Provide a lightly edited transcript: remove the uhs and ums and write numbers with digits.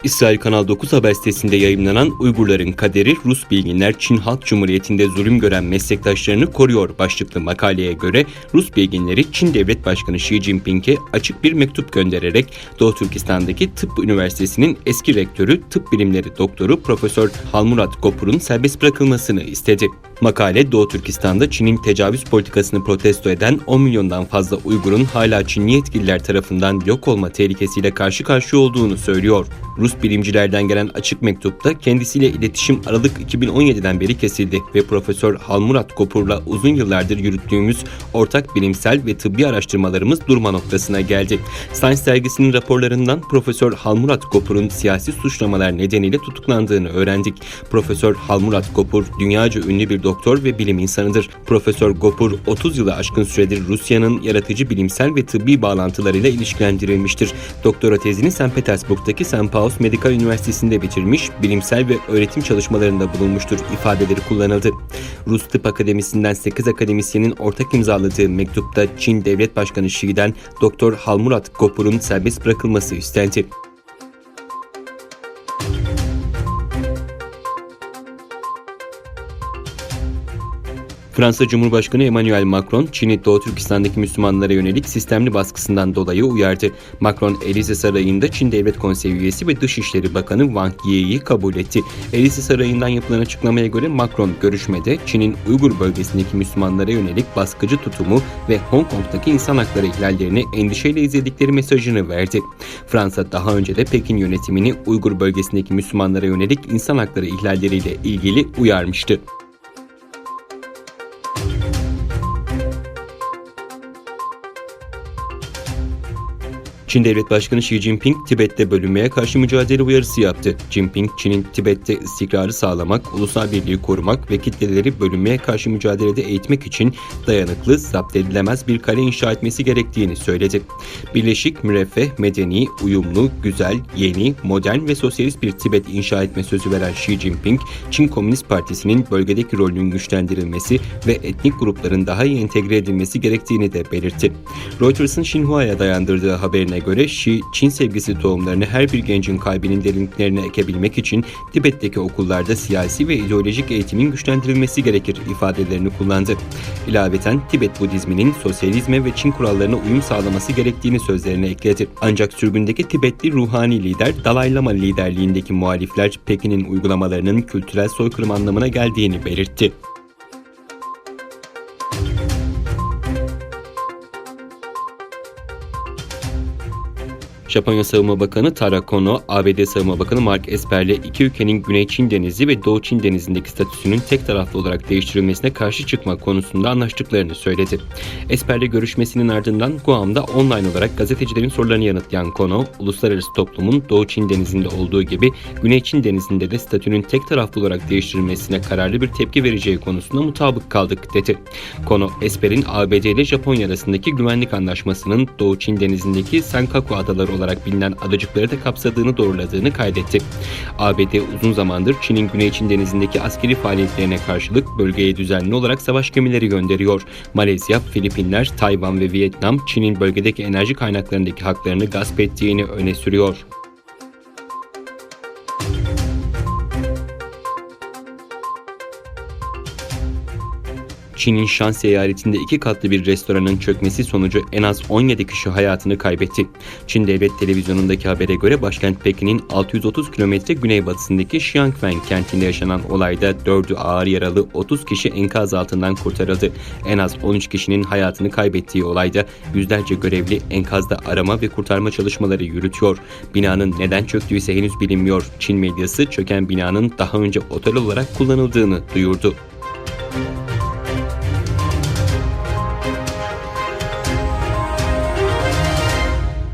İsrail Kanal 9 haber sitesinde yayımlanan "Uygurların kaderi, Rus bilginler Çin Halk Cumhuriyeti'nde zulüm gören meslektaşlarını koruyor" başlıklı makaleye göre Rus bilginleri Çin Devlet Başkanı Xi Jinping'e açık bir mektup göndererek Doğu Türkistan'daki Tıp Üniversitesi'nin eski rektörü, tıp bilimleri doktoru Profesör Halmurat Gopur'un serbest bırakılmasını istedi. Makale, Doğu Türkistan'da Çin'in tecavüz politikasını protesto eden 10 milyondan fazla Uygur'un hala Çinli yetkililer tarafından yok olma tehlikesiyle karşı karşıya olduğunu söylüyor. Rus bilimcilerden gelen açık mektupta kendisiyle iletişim Aralık 2017'den beri kesildi ve Profesör Halmurat Gopur'la uzun yıllardır yürüttüğümüz ortak bilimsel ve tıbbi araştırmalarımız durma noktasına geldi. Science dergisinin raporlarından Profesör Halmurat Gopur'un siyasi suçlamalar nedeniyle tutuklandığını öğrendik. Profesör Halmurat Gopur dünyaca ünlü bir doktor ve bilim insanıdır. Profesör Gopur 30 yılı aşkın süredir Rusya'nın yaratıcı bilimsel ve tıbbi bağlantılarıyla ilişkilendirilmiştir. Doktora tezini St. Petersburg'daki St. Paul's Medical Üniversitesi'nde bitirmiş, bilimsel ve öğretim çalışmalarında bulunmuştur ifadeleri kullanıldı. Rus Tıp Akademisi'nden 8 akademisyenin ortak imzaladığı mektupta Çin Devlet Başkanı Xi'den Doktor Halmurat Gopur'un serbest bırakılması istendi. Fransa Cumhurbaşkanı Emmanuel Macron, Çin'i Doğu Türkistan'daki Müslümanlara yönelik sistemli baskısından dolayı uyardı. Macron, Élysée Sarayı'nda Çin Devlet Konseyi üyesi ve Dışişleri Bakanı Wang Yi'yi kabul etti. Élysée Sarayı'ndan yapılan açıklamaya göre Macron, görüşmede Çin'in Uygur bölgesindeki Müslümanlara yönelik baskıcı tutumu ve Hong Kong'daki insan hakları ihlallerini endişeyle izledikleri mesajını verdi. Fransa daha önce de Pekin yönetimini Uygur bölgesindeki Müslümanlara yönelik insan hakları ihlalleriyle ilgili uyarmıştı. Çin Devlet Başkanı Xi Jinping, Tibet'te bölünmeye karşı mücadele uyarısı yaptı. Jinping, Çin'in Tibet'te istikrarı sağlamak, ulusal birliği korumak ve kitleleri bölünmeye karşı mücadelede eğitmek için dayanıklı, zapt edilemez bir kale inşa etmesi gerektiğini söyledi. Birleşik, müreffeh, medeni, uyumlu, güzel, yeni, modern ve sosyalist bir Tibet inşa etme sözü veren Xi Jinping, Çin Komünist Partisi'nin bölgedeki rolünün güçlendirilmesi ve etnik grupların daha iyi entegre edilmesi gerektiğini de belirtti. Reuters'ın Xinhua'ya dayandırdığı haberine göre Xi, Çin sevgisi tohumlarını her bir gencin kalbinin derinliklerine ekebilmek için Tibet'teki okullarda siyasi ve ideolojik eğitimin güçlendirilmesi gerekir ifadelerini kullandı. İlaveten Tibet Budizminin sosyalizme ve Çin kurallarına uyum sağlaması gerektiğini sözlerine ekledi. Ancak sürgündeki Tibetli ruhani lider Dalai Lama liderliğindeki muhalifler Pekin'in uygulamalarının kültürel soykırım anlamına geldiğini belirtti. Japonya Savunma Bakanı Tara Kono, ABD Savunma Bakanı Mark Esper'le iki ülkenin Güney Çin Denizi ve Doğu Çin Denizi'ndeki statüsünün tek taraflı olarak değiştirilmesine karşı çıkma konusunda anlaştıklarını söyledi. Esper'le görüşmesinin ardından Guam'da online olarak gazetecilerin sorularını yanıtlayan Kono, uluslararası toplumun Doğu Çin Denizi'nde olduğu gibi Güney Çin Denizi'nde de statünün tek taraflı olarak değiştirilmesine kararlı bir tepki vereceği konusunda mutabık kaldık dedi. Kono, Esper'in ABD ile Japonya arasındaki güvenlik anlaşmasının Doğu Çin Denizi'ndeki Senkaku adaları olarak bilinen adacıkları da kapsadığını doğruladığını kaydetti. ABD uzun zamandır Çin'in Güney Çin Denizi'ndeki askeri faaliyetlerine karşılık bölgeye düzenli olarak savaş gemileri gönderiyor. Malezya, Filipinler, Tayvan ve Vietnam, Çin'in bölgedeki enerji kaynaklarındaki haklarını gasp ettiğini öne sürüyor. Çin'in Shanxi eyaletinde 2 katlı bir restoranın çökmesi sonucu en az 17 kişi hayatını kaybetti. Çin Devlet Televizyonu'ndaki habere göre başkent Pekin'in 630 kilometre güneybatısındaki Xiangfen kentinde yaşanan olayda 4'ü ağır yaralı 30 kişi enkaz altından kurtarıldı. En az 13 kişinin hayatını kaybettiği olayda yüzlerce görevli enkazda arama ve kurtarma çalışmaları yürütüyor. Binanın neden çöktüğü ise henüz bilinmiyor. Çin medyası çöken binanın daha önce otel olarak kullanıldığını duyurdu.